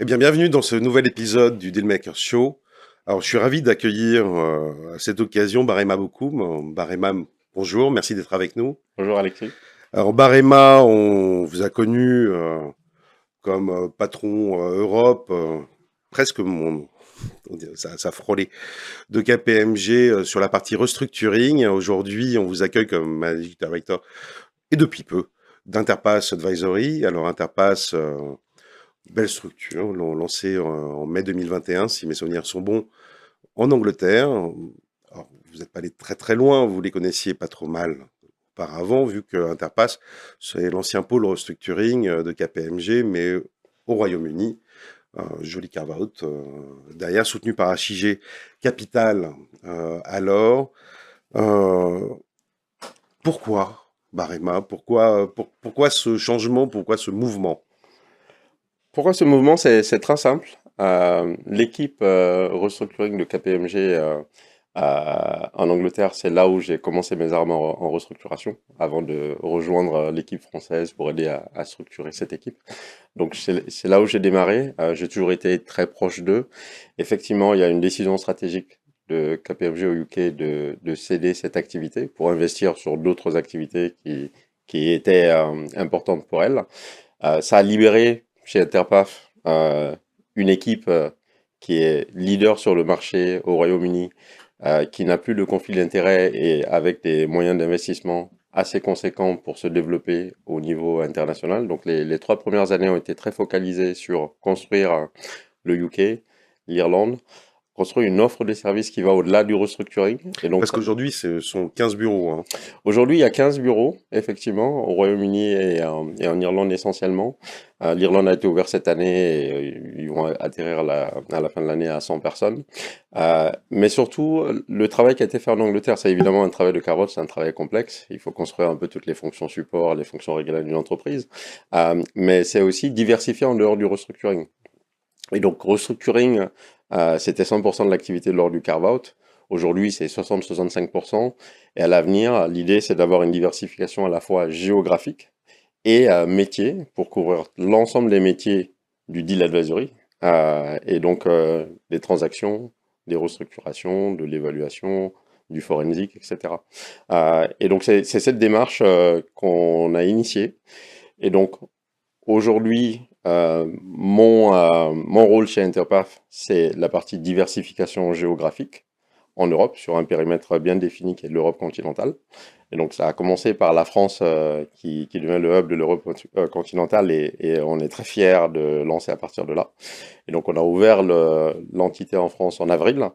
Eh bien, bienvenue dans ce nouvel épisode du Dealmaker Show. Alors, je suis ravi d'accueillir à cette occasion Barema Bokoum. Barema, bonjour, merci d'être avec nous. Bonjour Alexis. Alors, Barema, on vous a connu comme patron Europe, presque ça frôlait, de KPMG sur la partie restructuring. Aujourd'hui, on vous accueille comme Managing Director, et depuis peu, d'Interpass Advisory. Alors, Interpass... belle structure, l'ont lancé en mai 2021, si mes souvenirs sont bons, en Angleterre. Alors, vous n'êtes pas allé très très loin, vous les connaissiez pas trop mal auparavant, vu que Interpass, c'est l'ancien pôle restructuring de KPMG, mais au Royaume-Uni. Joli carve-out, derrière, soutenu par HIG Capital. Alors, euh, pourquoi Barema? Pourquoi ce changement? Pourquoi ce mouvement? Pourquoi ce mouvement? C'est très simple. L'équipe restructuring de KPMG en Angleterre, c'est là où j'ai commencé mes armes en restructuration, avant de rejoindre l'équipe française pour aider à structurer cette équipe. Donc c'est là où j'ai démarré. J'ai toujours été très proche d'eux. Effectivement, il y a une décision stratégique de KPMG au UK de céder cette activité pour investir sur d'autres activités qui étaient importantes pour elle. Ça a libéré chez Interpaf une équipe qui est leader sur le marché au Royaume-Uni, qui n'a plus de conflit d'intérêts et avec des moyens d'investissement assez conséquents pour se développer au niveau international. Donc les 3 premières années ont été très focalisées sur construire le UK, l'Irlande, construire une offre de services qui va au-delà du restructuring. Et donc Parce qu'aujourd'hui, ce sont 15 bureaux, hein. aujourd'hui, il y a 15 bureaux, effectivement, au Royaume-Uni et en Irlande essentiellement. L'Irlande a été ouverte cette année et ils vont atterrir à la fin de l'année à 100 personnes. Mais surtout, le travail qui a été fait en Angleterre, c'est évidemment un travail de carotte, c'est un travail complexe. Il faut construire un peu toutes les fonctions support, les fonctions régionales d'une entreprise. Mais c'est aussi diversifier en dehors du restructuring. Et donc, restructuring, c'était 100% de l'activité lors du carve-out. Aujourd'hui, c'est 60-65%. Et à l'avenir, l'idée, c'est d'avoir une diversification à la fois géographique et métier pour couvrir l'ensemble des métiers du deal advisory. Et donc, des transactions, des restructurations, de l'évaluation, du forensique, etc. Et donc, c'est cette démarche qu'on a initiée. Et donc, aujourd'hui, mon rôle chez Interpath, c'est la partie diversification géographique en Europe, sur un périmètre bien défini qui est l'Europe continentale. Et donc ça a commencé par la France qui devient le hub de l'Europe continentale et on est très fiers de lancer à partir de là. Et donc on a ouvert l'entité en France en avril.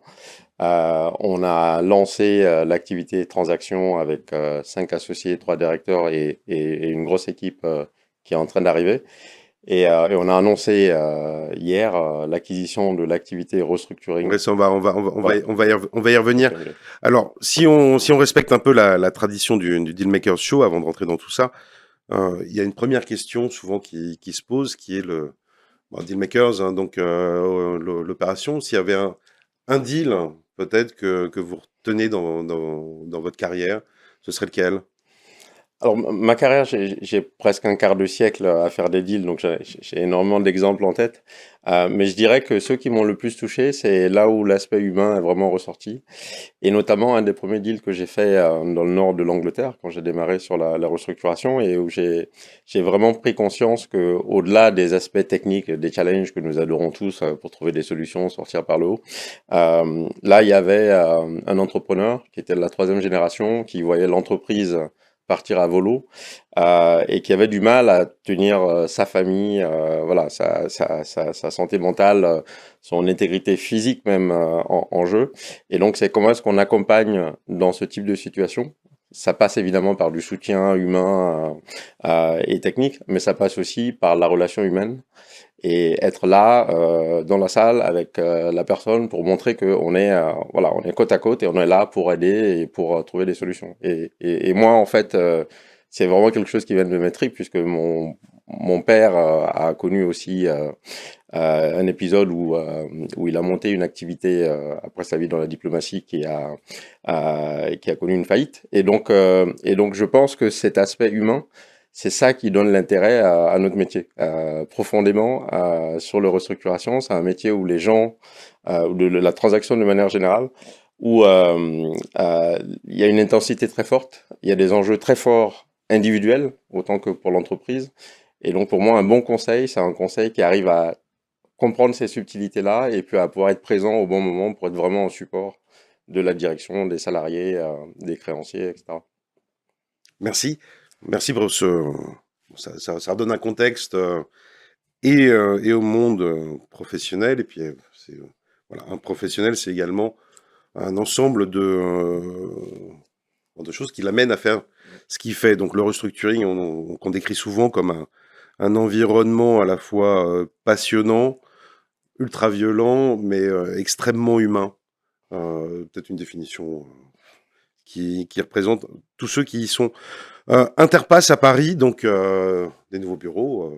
On a lancé l'activité transaction avec 5 associés, 3 directeurs et une grosse équipe qui est en train d'arriver. Et on a annoncé hier l'acquisition de l'activité restructuring. Ouais, ça, Voilà. on va y revenir. Alors, si on respecte un peu la tradition du Dealmaker Show, avant de rentrer dans tout ça, il y a une première question souvent qui se pose, qui est Dealmakers, hein, donc l'opération. S'il y avait un deal, peut-être que vous retenez dans votre carrière, ce serait lequel? Alors, ma carrière, j'ai presque un quart de siècle à faire des deals, donc j'ai énormément d'exemples en tête. Mais je dirais que ceux qui m'ont le plus touché, c'est là où l'aspect humain est vraiment ressorti. Et notamment, un des premiers deals que j'ai fait dans le nord de l'Angleterre, quand j'ai démarré sur la restructuration, et où j'ai vraiment pris conscience que, au-delà des aspects techniques, des challenges que nous adorons tous pour trouver des solutions, sortir par le haut, là, il y avait un entrepreneur qui était de la troisième génération, qui voyait l'entreprise partir à volo et qui avait du mal à tenir sa famille, voilà, sa santé mentale, son intégrité physique même en jeu. Et donc, c'est comment est-ce qu'on accompagne dans ce type de situation. Ça passe évidemment par du soutien humain et technique, mais ça passe aussi par la relation humaine et être là dans la salle avec la personne pour montrer qu'on est voilà, on est côte à côte et on est là pour aider et pour trouver des solutions. Et moi en fait c'est vraiment quelque chose qui vient de mes tripes puisque mon père a connu aussi un épisode où il a monté une activité après sa vie dans la diplomatie qui a connu une faillite et donc je pense que cet aspect humain c'est ça qui donne l'intérêt à notre métier. Profondément, sur le restructuration, c'est un métier où les gens, ou la transaction de manière générale, où il y a une intensité très forte, il y a des enjeux très forts individuels, autant que pour l'entreprise. Et donc pour moi, un bon conseil, c'est un conseil qui arrive à comprendre ces subtilités-là et puis à pouvoir être présent au bon moment pour être vraiment en support de la direction, des salariés, des créanciers, etc. Merci. Merci pour ça redonne un contexte et au monde professionnel. Et puis, voilà, un professionnel, c'est également un ensemble de choses qui l'amènent à faire ce qu'il fait. Donc, le restructuring, qu'on décrit souvent comme un environnement à la fois passionnant, ultra violent, mais extrêmement humain. Peut-être une définition qui représente tous ceux qui y sont. Interpass à Paris, donc des nouveaux bureaux.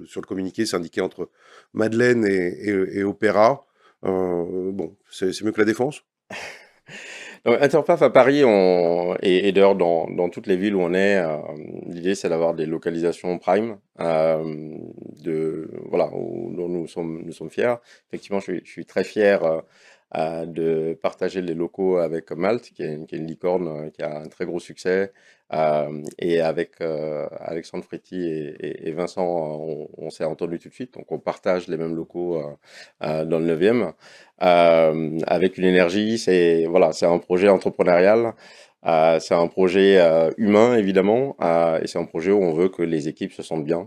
Sur le communiqué, c'est indiqué entre Madeleine et Opéra. Bon, c'est mieux que la Défense. Donc, Interpaf à Paris, et d'ailleurs dans toutes les villes où on est, l'idée c'est d'avoir des localisations prime, voilà, dont nous sommes fiers. Effectivement, je suis très fier de partager les locaux avec Malte, qui est une licorne qui a un très gros succès. Et avec Alexandre Fréty et Vincent, on s'est entendu tout de suite. Donc on partage les mêmes locaux dans le 9e. Avec une énergie, c'est un projet entrepreneurial. C'est un projet humain, évidemment, et c'est un projet où on veut que les équipes se sentent bien.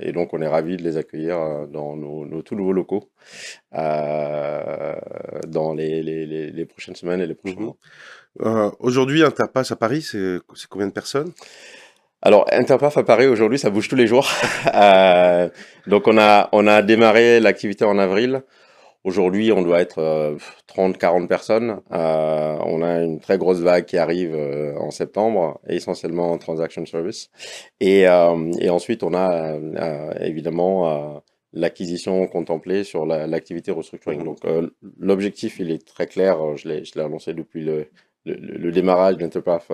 Et donc, on est ravis de les accueillir dans nos tout nouveaux locaux dans les prochaines semaines et les prochains mois. Aujourd'hui, Interpass à Paris, c'est combien de personnes? Alors, Interpaf à Paris, aujourd'hui, ça bouge tous les jours. Donc, on a démarré l'activité en avril. Aujourd'hui, on doit être 30-40 personnes. On a une très grosse vague qui arrive en septembre, essentiellement en transaction service. Et ensuite, on a évidemment l'acquisition contemplée sur l'activité restructuring. Donc, l'objectif, il est très clair. Je l'ai annoncé depuis le démarrage d'Interpath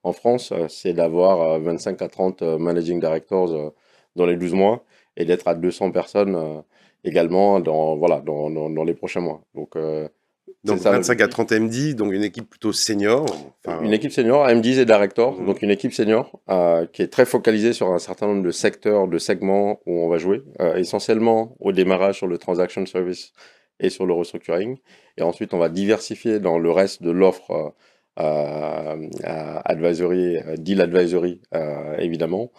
en France. C'est d'avoir 25 à 30 managing directors dans les 12 mois et d'être à 200 personnes également dans les prochains mois. Donc, Donc c'est ça 25 à l'objectif. 30 MD, donc une équipe plutôt senior. Une équipe senior, MDs et directors, Mhm. donc une équipe senior qui est très focalisée sur un certain nombre de secteurs, de segments où on va jouer, essentiellement au démarrage sur le transaction service et sur le restructuring. Et ensuite, on va diversifier dans le reste de l'offre advisory, deal advisory, évidemment,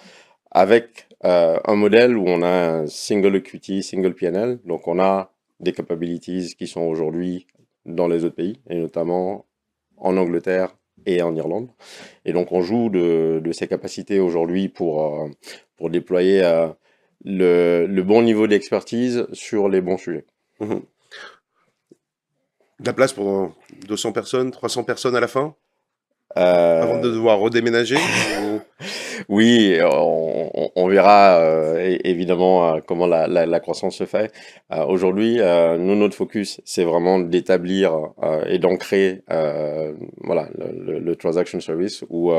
avec un modèle où on a un single equity, single PNL. Donc, on a des capabilities qui sont aujourd'hui dans les autres pays, et notamment en Angleterre et en Irlande. Et donc, on joue de ces capacités aujourd'hui pour déployer le bon niveau d'expertise sur les bons sujets. Mhm. De la place pour 200 personnes, 300 personnes à la fin, avant de Euh, devoir redéménager ou- Oui, on verra évidemment comment la croissance se fait. Aujourd'hui, nous, notre focus, c'est vraiment d'établir et d'ancrer voilà, le transaction service où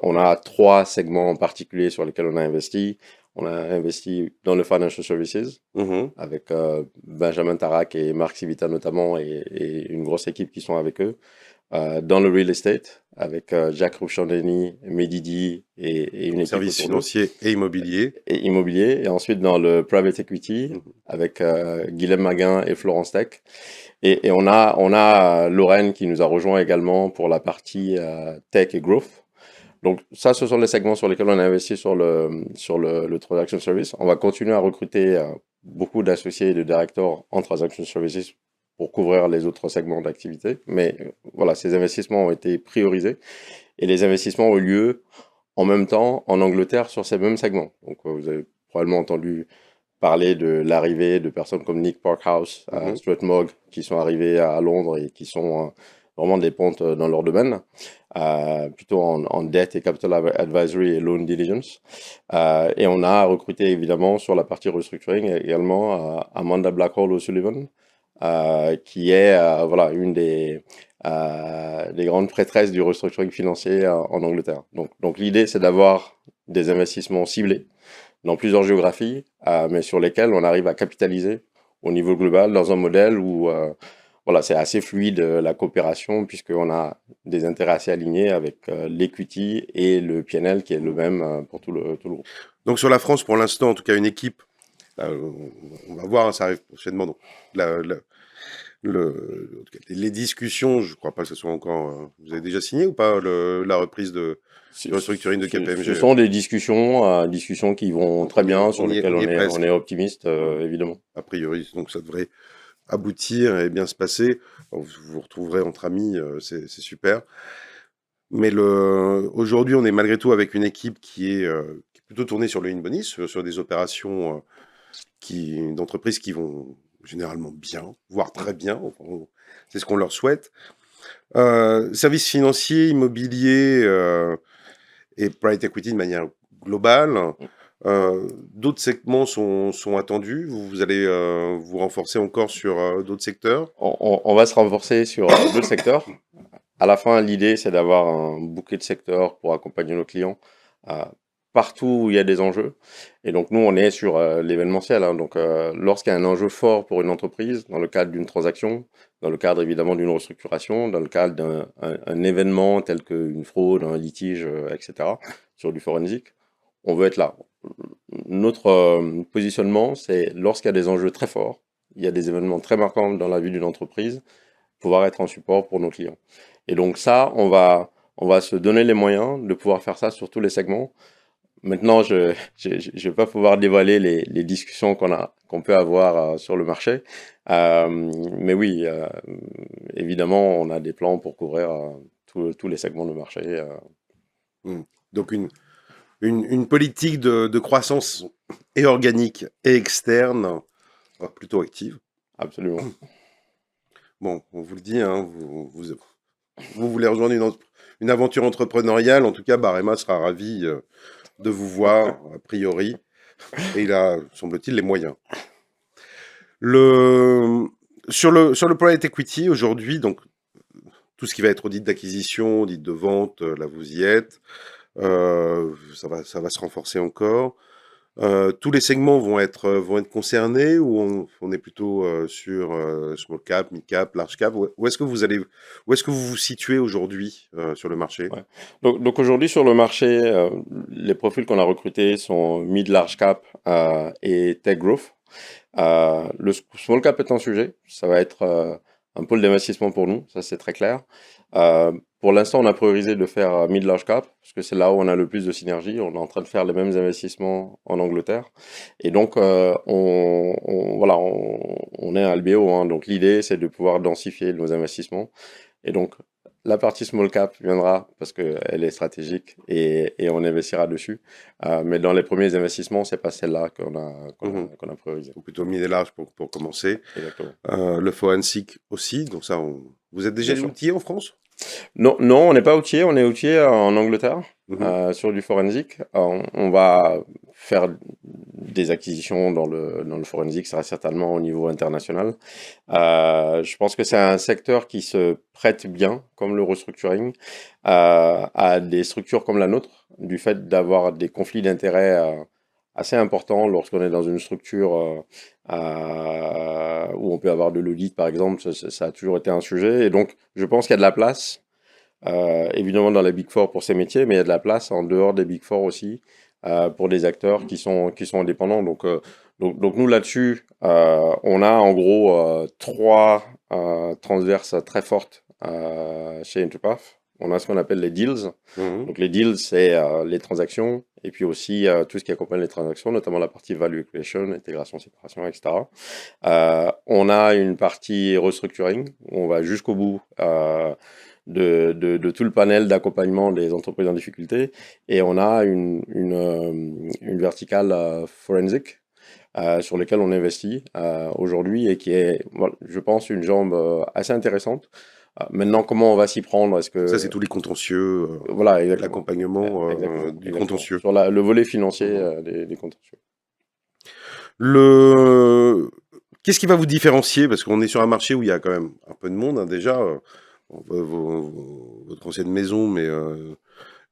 on a 3 segments en particulier sur lesquels on a investi. On a investi dans le financial services Mhm. avec Benjamin Tarak et Marc Civita notamment et une grosse équipe qui sont avec eux. Dans le real estate avec Jacques Rouchandeni, Medidi et une Donc équipe services autour d'eux, financiers et immobiliers. et immobilier. Et ensuite dans le private equity Mhm. avec Guilhem Maguin et Florence Tech. Et on a Lorraine qui nous a rejoint également pour la partie tech et growth. Donc ça, ce sont les segments sur lesquels on a investi sur le transaction service. On va continuer à recruter beaucoup d'associés et de directeurs en transaction services pour couvrir les autres segments d'activité. Mais voilà, ces investissements ont été priorisés et les investissements ont eu lieu en même temps en Angleterre sur ces mêmes segments. Donc vous avez probablement entendu parler de l'arrivée de personnes comme Nick Parkhouse, Mhm. Stuart Mogg, qui sont arrivés à Londres et qui sont vraiment des pontes dans leur domaine, plutôt en debt et capital advisory et loan diligence. Et on a recruté évidemment sur la partie restructuring également Amanda Blackhall O'Sullivan, qui est voilà, une des grandes prêtresses du restructuring financier en Angleterre. Donc l'idée, c'est d'avoir des investissements ciblés dans plusieurs géographies, mais sur lesquels on arrive à capitaliser au niveau global dans un modèle où voilà, c'est assez fluide la coopération puisqu'on a des intérêts assez alignés avec l'equity et le PNL qui est le même pour tout le groupe. Donc sur la France, pour l'instant, en tout cas, une équipe, on va voir, ça arrive prochainement. Donc, en tout cas, les discussions, je ne crois pas que ce soit encore. Vous avez déjà signé ou pas la reprise du restructuring de KPMG? Ce sont des discussions qui vont très bien, sur lesquelles on est optimiste, évidemment. A priori, donc ça devrait aboutir et bien se passer. Vous vous retrouverez entre amis, c'est super. Mais aujourd'hui, on est malgré tout avec une équipe qui est plutôt tournée sur le in-boni, sur des opérations d'entreprises qui vont généralement bien, voire très bien. C'est ce qu'on leur souhaite. Services financiers, immobiliers et private equity de manière globale. D'autres segments sont attendus. Vous allez vous renforcer encore sur d'autres secteurs? On va se renforcer sur d'autres secteurs. À la fin, l'idée, c'est d'avoir un bouquet de secteurs pour accompagner nos clients partout où il y a des enjeux. Et donc, nous, on est sur l'événementiel. Hein. Donc, lorsqu'il y a un enjeu fort pour une entreprise, dans le cadre d'une transaction, dans le cadre évidemment d'une restructuration, dans le cadre d'un événement tel qu'une fraude, un litige, etc., sur du forensique, on veut être là. Notre positionnement, c'est lorsqu'il y a des enjeux très forts, il y a des événements très marquants dans la vie d'une entreprise, pouvoir être en support pour nos clients. Et donc ça, on va se donner les moyens de pouvoir faire ça sur tous les segments. Maintenant, je vais pas pouvoir dévoiler les discussions qu'on peut avoir sur le marché. Mais oui, évidemment, on a des plans pour couvrir tous les segments de marché. Donc une politique de croissance et organique et externe plutôt active. Absolument. Bon, on vous le dit, hein, vous voulez rejoindre une aventure entrepreneuriale. En tout cas, Barema sera ravi de vous voir, a priori. Et il a, semble-t-il, les moyens. Sur le private equity, aujourd'hui, donc, tout ce qui va être audit d'acquisition, audit de vente, là, vous y êtes. Ça va se renforcer encore. Tous les segments vont être concernés ou on est plutôt sur small cap, mid cap, large cap? Où est-ce que vous vous situez aujourd'hui sur le marché? Ouais. Donc aujourd'hui sur le marché, les profils qu'on a recrutés sont mid, large cap et tech growth. Le small cap est un sujet, ça va être un pôle d'investissement pour nous, ça c'est très clair. Pour l'instant, on a priorisé de faire mid large cap parce que c'est là où on a le plus de synergie. On est en train de faire les mêmes investissements en Angleterre et donc voilà, on est un LBO. Hein, donc l'idée c'est de pouvoir densifier nos investissements et donc la partie small cap viendra parce qu'elle est stratégique et on investira dessus. Mais dans les premiers investissements, c'est pas celle-là qu'on a priorisé. Donc plutôt mid et large pour commencer. Exactement. Le forensic aussi. Donc ça, vous êtes déjà outillé en France? Non, on n'est pas outillé. On est outillé en Angleterre sur du forensic. On va faire des acquisitions dans le forensic, ça sera certainement au niveau international. Je pense que c'est un secteur qui se prête bien, comme le restructuring, à des structures comme la nôtre, du fait d'avoir des conflits d'intérêts assez importants lorsqu'on est dans une structure où on peut avoir de l'audit, par exemple. Ça a toujours été un sujet. Et donc, je pense qu'il y a de la place, évidemment dans les Big Four pour ces métiers, mais il y a de la place en dehors des Big Four aussi, pour des acteurs qui sont indépendants. Donc nous là-dessus, on a en gros 3 transverses très fortes chez Interpath. On a ce qu'on appelle les deals. Donc les deals, c'est les transactions et puis aussi tout ce qui accompagne les transactions, notamment la partie value creation, intégration, séparation, etc. On a une partie restructuring où on va jusqu'au bout de tout le panel d'accompagnement des entreprises en difficulté. Et on a une verticale forensic sur laquelle on investit aujourd'hui et qui est, voilà, je pense, une jambe assez intéressante. Maintenant, comment on va s'y prendre? Est-ce que ça, c'est tous les contentieux, voilà, l'accompagnement du contentieux. Sur le volet financier des contentieux. Qu'est-ce qui va vous différencier? Parce qu'on est sur un marché où il y a quand même un peu de monde, hein, déjà. Votre ancienne maison, mais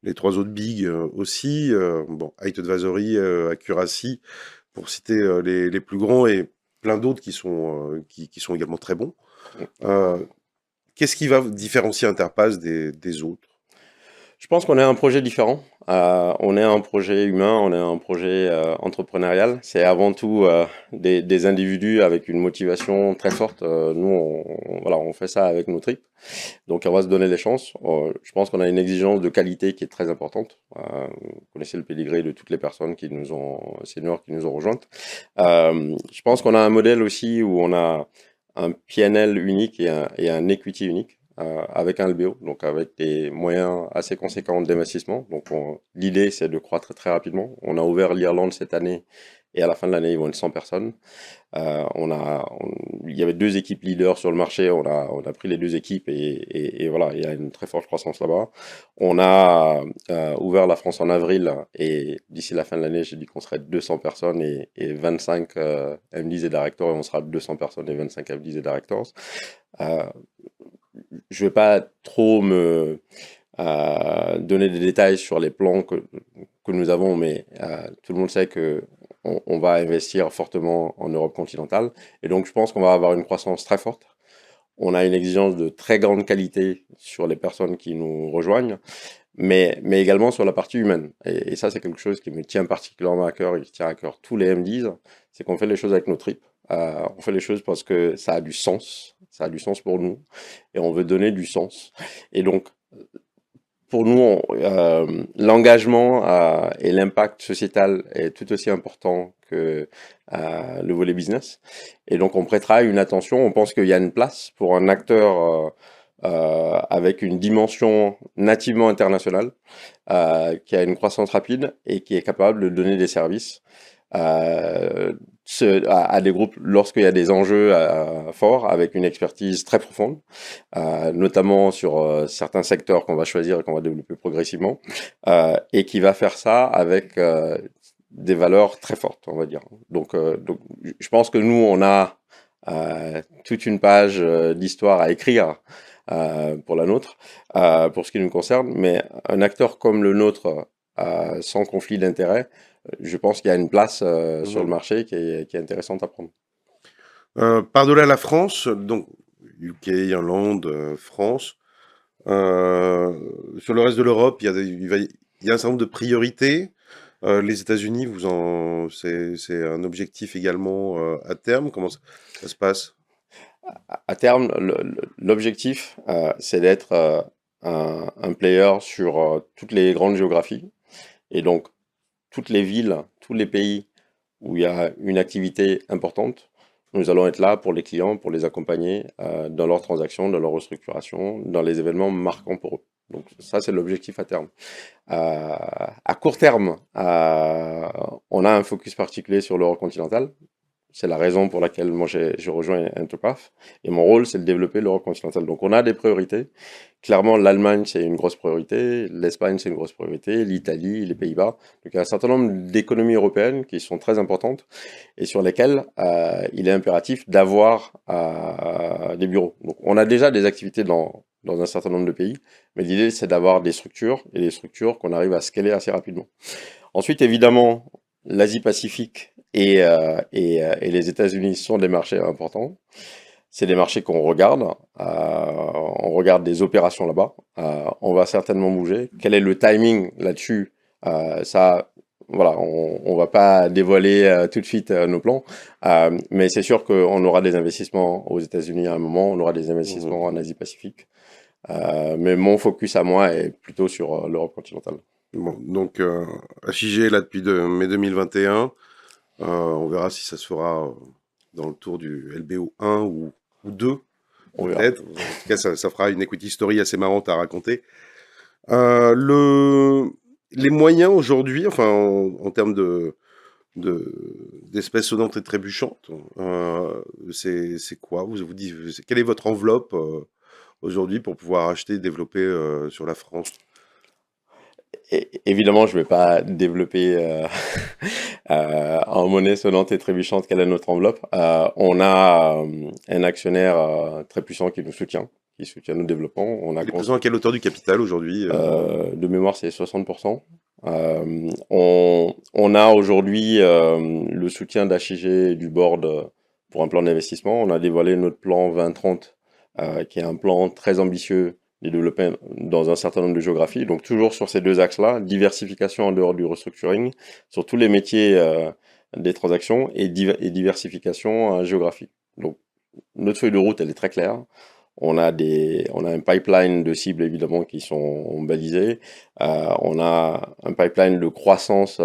les trois autres bigs aussi. Bon, Height Advisory, Accuracy, pour citer les plus grands et plein d'autres qui sont également très bons. Euh, Qu'est-ce qui va différencier Interpass des autres? Je pense qu'on est un projet différent. On est un projet humain, on est un projet entrepreneurial. C'est avant tout des individus avec une motivation très forte. Nous, voilà, on fait ça avec nos tripes. Donc, on va se donner les chances. Je pense qu'on a une exigence de qualité qui est très importante. Vous connaissez le pédigré de toutes les personnes seniors qui nous ont rejointes. Je pense qu'on a un modèle aussi où on a un PNL unique et un equity unique avec un LBO, donc avec des moyens assez conséquents d'investissement. Donc l'idée, c'est de croître très rapidement. On a ouvert l'Irlande cette année et à la fin de l'année, ils vont être 100 personnes. Il y avait deux équipes leaders sur le marché, on a pris les deux équipes et voilà, il y a une très forte croissance là-bas. On a ouvert la France en avril et d'ici la fin de l'année, j'ai dit qu'on serait 200 personnes et 25 MDs et directors et on sera 200 personnes et 25 MDs et directors. Euh, je vais pas trop me donner des détails sur les plans que nous avons, mais tout le monde sait que on va investir fortement en Europe continentale. Et donc, je pense qu'on va avoir une croissance très forte. On a une exigence de très grande qualité sur les personnes qui nous rejoignent, mais également sur la partie humaine. Et ça, c'est quelque chose qui me tient particulièrement à cœur et qui tient à cœur tous les MDs, c'est qu'on fait les choses avec nos tripes. On fait les choses parce que ça a du sens, ça a du sens pour nous, et on veut donner du sens. Et donc, pour nous, l'engagement et l'impact sociétal est tout aussi important que le volet business. Et donc, on prêtera une attention. On pense qu'il y a une place pour un acteur avec une dimension nativement internationale, qui a une croissance rapide et qui est capable de donner des services euh, à des groupes lorsqu'il y a des enjeux forts avec une expertise très profonde, notamment sur certains secteurs qu'on va choisir et qu'on va développer progressivement, et qui va faire ça avec des valeurs très fortes, on va dire. Donc je pense que nous, on a toute une page d'histoire à écrire pour la nôtre, pour ce qui nous concerne, mais un acteur comme le nôtre, sans conflit d'intérêt, je pense qu'il y a une place sur le Mhm. marché qui est intéressante à prendre. Par-delà la France, donc UK, Irlande, France, sur le reste de l'Europe, il y a un certain nombre de priorités. Les États-Unis, c'est un objectif également à terme. Comment ça se passe? À terme, l'objectif, c'est d'être un player sur toutes les grandes géographies et donc toutes les villes, tous les pays où il y a une activité importante. Nous allons être là pour les clients, pour les accompagner dans leurs transactions, dans leur restructuration, dans les événements marquants pour eux. Donc ça, c'est l'objectif à terme. À court terme, on a un focus particulier sur l'Europe continentale. C'est la raison pour laquelle moi j'ai rejoint Interpath. Et mon rôle, c'est de développer l'Europe continentale. Donc on a des priorités. Clairement, l'Allemagne, c'est une grosse priorité. L'Espagne, c'est une grosse priorité. L'Italie, les Pays-Bas. Donc il y a un certain nombre d'économies européennes qui sont très importantes et sur lesquelles il est impératif d'avoir des bureaux. Donc on a déjà des activités dans un certain nombre de pays, mais l'idée, c'est d'avoir des structures et des structures qu'on arrive à scaler assez rapidement. Ensuite, évidemment, l'Asie-Pacifique et les États-Unis sont des marchés importants. C'est des marchés qu'on regarde. On regarde des opérations là-bas. On va certainement bouger. Quel est le timing là-dessus? Ça, voilà, on va pas dévoiler tout de suite nos plans. Mais c'est sûr qu'on aura des investissements aux États-Unis à un moment. On aura des Mhm. investissements en Asie-Pacifique. Mais mon focus à moi est plutôt sur l'Europe continentale. Bon, donc HIG est là depuis mai 2021. On verra si ça se fera dans le tour du LBO 1 ou 2, On verra. peut-être. En tout cas, ça fera une equity story assez marrante à raconter. Euh, le, les moyens aujourd'hui, enfin en termes d'espèces sonnantes et trébuchantes, c'est quoi? Vous dites, quelle est votre enveloppe aujourd'hui pour pouvoir acheter et développer sur la France? Évidemment, je vais pas développer en monnaie sonnante et trébuchante quelle est notre enveloppe. On a un actionnaire très puissant qui soutient nos développements. On a Il est présent à quelle hauteur du capital aujourd'hui de mémoire, c'est 60%. On a aujourd'hui le soutien d'HIG et du board pour un plan d'investissement. On a dévoilé notre plan 2030, qui est un plan très ambitieux de développer dans un certain nombre de géographies. Donc toujours sur ces deux axes-là, diversification en dehors du restructuring, sur tous les métiers des transactions et diversification géographique. Donc notre feuille de route, elle est très claire. On a un pipeline de cibles évidemment qui sont balisées. On a un pipeline de croissance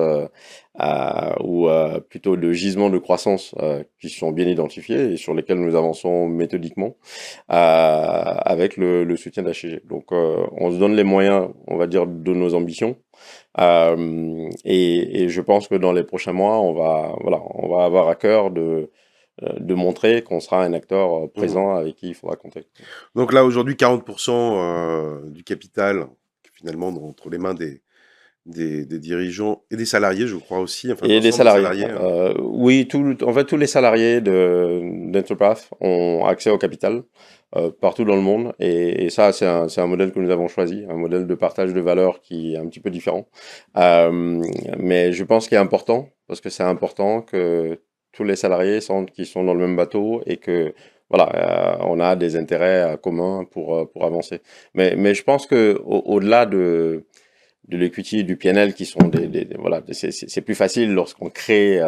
ou plutôt de gisements de croissance qui sont bien identifiés et sur lesquels nous avançons méthodiquement avec le soutien de HG. Donc on se donne les moyens, on va dire, de nos ambitions. Et je pense que dans les prochains mois, on va avoir à cœur de montrer qu'on sera un acteur présent avec qui il faudra compter. Donc là, aujourd'hui, 40% du capital, finalement, entre les mains des dirigeants et des salariés, je crois aussi. Enfin, Et des l'ensemble des salariés. salariés. Oui, en fait, tous les salariés d'Enterpath ont accès au capital partout dans le monde. Et ça, c'est un modèle que nous avons choisi, un modèle de partage de valeur qui est un petit peu différent. Mais je pense qu'il est important, parce que c'est important que tous les salariés sentent qu'ils sont dans le même bateau et que voilà, on a des intérêts communs pour avancer. Mais je pense que au-delà de l'equity et du PNL qui sont voilà, c'est plus facile lorsqu'on crée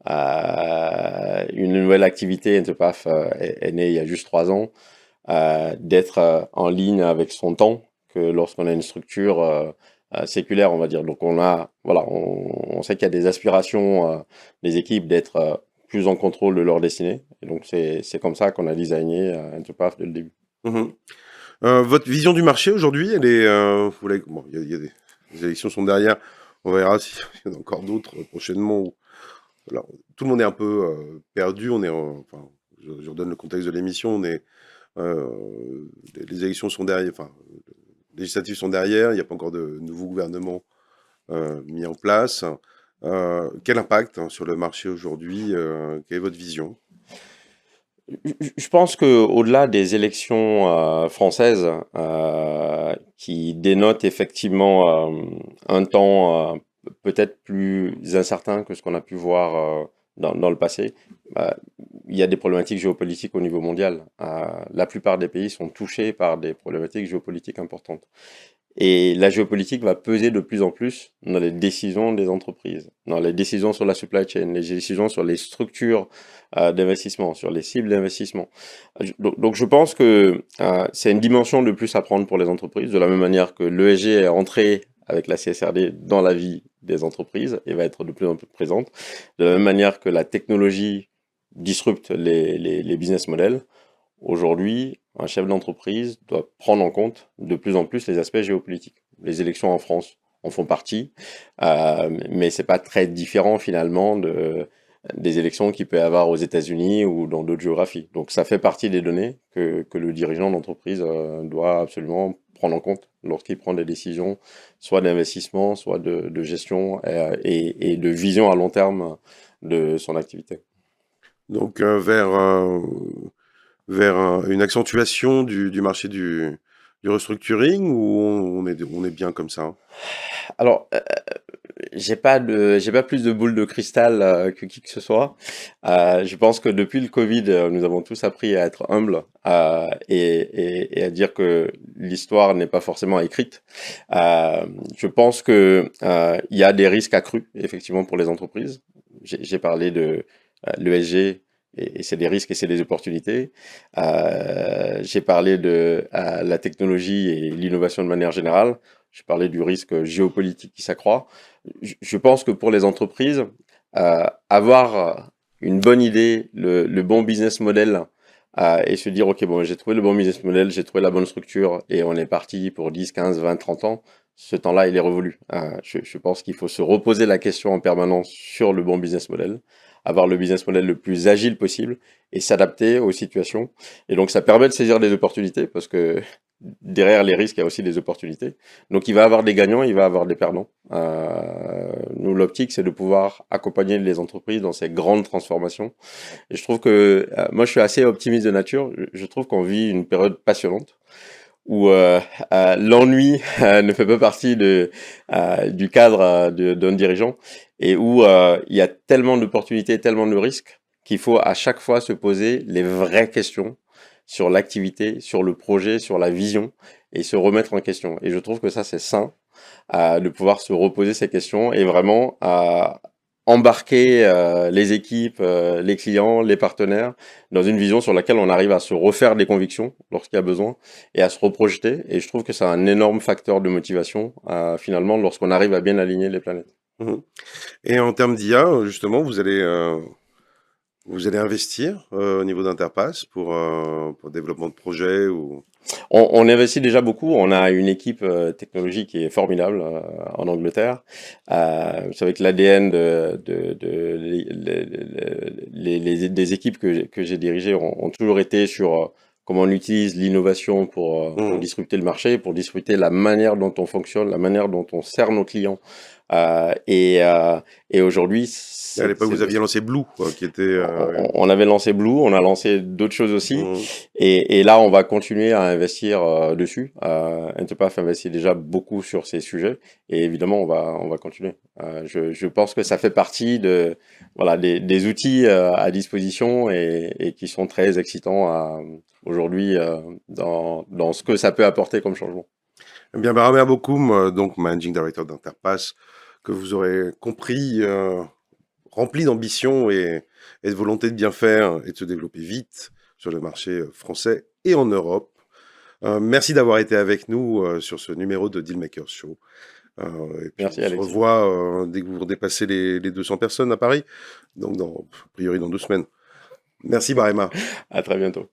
une nouvelle activité. Interpath est née il y a juste 3 ans, d'être en ligne avec son temps que lorsqu'on a une structure séculaire, on va dire. Donc on sait qu'il y a des aspirations des équipes d'être plus en contrôle de leur destinée. Et donc c'est comme ça qu'on a designé Interpath dès le début. Mhm. Votre vision du marché aujourd'hui, elle est. Bon, il y a les élections sont derrière. On verra s'il y en a encore d'autres prochainement. Voilà, tout le monde est un peu perdu. Enfin, je redonne le contexte de l'émission. Les élections sont derrière. Enfin, les législatives sont derrière. Il n'y a pas encore de nouveau gouvernement mis en place. Quel impact sur le marché aujourd'hui quelle est votre vision? Je pense que au-delà des élections françaises qui dénotent effectivement un temps peut-être plus incertain que ce qu'on a pu voir dans le passé, il y a des problématiques géopolitiques au niveau mondial. La plupart des pays sont touchés par des problématiques géopolitiques importantes. Et la géopolitique va peser de plus en plus dans les décisions des entreprises, dans les décisions sur la supply chain, les décisions sur les structures d'investissement, sur les cibles d'investissement. Donc je pense que c'est une dimension de plus à prendre pour les entreprises, de la même manière que l'ESG est entré avec la CSRD dans la vie des entreprises et va être de plus en plus présente, de la même manière que la technologie disrupte les business models. Aujourd'hui, un chef d'entreprise doit prendre en compte de plus en plus les aspects géopolitiques. Les élections en France en font partie, mais c'est pas très différent finalement des élections qu'il peut y avoir aux États-Unis ou dans d'autres géographies. Donc ça fait partie des données que le dirigeant d'entreprise doit absolument prendre en compte lorsqu'il prend des décisions, soit d'investissement, soit de gestion et de vision à long terme de son activité. Donc vers une accentuation du marché du restructuring ou on est bien comme ça? Alors, j'ai pas plus de boule de cristal que qui que ce soit. Je pense que depuis le Covid, nous avons tous appris à être humbles et à dire que l'histoire n'est pas forcément écrite. Je pense que il y a des risques accrus effectivement pour les entreprises. J'ai parlé de l'ESG. Et c'est des risques et c'est des opportunités. J'ai parlé de la technologie et l'innovation de manière générale. Je parlais du risque géopolitique qui s'accroît. Je pense que pour les entreprises, avoir une bonne idée, le bon business model, et se dire, OK, bon, j'ai trouvé le bon business model, j'ai trouvé la bonne structure, et on est parti pour 10, 15, 20, 30 ans, ce temps-là, il est révolu. Je pense qu'il faut se reposer la question en permanence sur le bon business model, avoir le business model le plus agile possible, et s'adapter aux situations. Et donc, ça permet de saisir des opportunités, parce que derrière les risques, il y a aussi des opportunités. Donc, il va avoir des gagnants, il va avoir des perdants. Nous, l'optique, c'est de pouvoir accompagner les entreprises dans ces grandes transformations. Et je trouve que, moi, je suis assez optimiste de nature. Je trouve qu'on vit une période passionnante où l'ennui ne fait pas partie du cadre d'un dirigeant et où il y a tellement d'opportunités, tellement de risques qu'il faut à chaque fois se poser les vraies questions sur l'activité, sur le projet, sur la vision et se remettre en question. Et je trouve que ça, c'est sain de pouvoir se reposer ces questions et vraiment embarquer les équipes, les clients, les partenaires dans une vision sur laquelle on arrive à se refaire des convictions lorsqu'il y a besoin et à se reprojeter. Et je trouve que c'est un énorme facteur de motivation finalement lorsqu'on arrive à bien aligner les planètes. Mhm. Et en termes d'IA, justement, vous allez investir au niveau d'Interpass pour développement de projets ou... On investit déjà beaucoup. On a une équipe technologique qui est formidable en Angleterre. Vous savez que l'ADN des équipes que j'ai dirigées ont toujours été sur comment on utilise l'innovation pour Mhm. disrupter le marché, pour disrupter la manière dont on fonctionne, la manière dont on sert nos clients. Euh, et, euh, et aujourd'hui, À l'époque, vous aviez lancé Blue, quoi, qui était... on avait lancé Blue, on a lancé d'autres choses aussi, Mhm. et là on va continuer à investir dessus. Interpath investit déjà beaucoup sur ces sujets, et évidemment on va continuer. Je pense que ça fait partie de voilà des outils à disposition et qui sont très excitants aujourd'hui dans ce que ça peut apporter comme changement. Eh bien, Baramer Bokoum, donc Managing Director d'Interpass, que vous aurez compris, rempli d'ambition et de volonté de bien faire et de se développer vite sur le marché français et en Europe. Merci d'avoir été avec nous sur ce numéro de Dealmakers Show. Et puis on Merci se Alexis. revoit dès que vous dépassez les 200 personnes à Paris, donc a priori dans 2 semaines. Merci Barema. À très bientôt.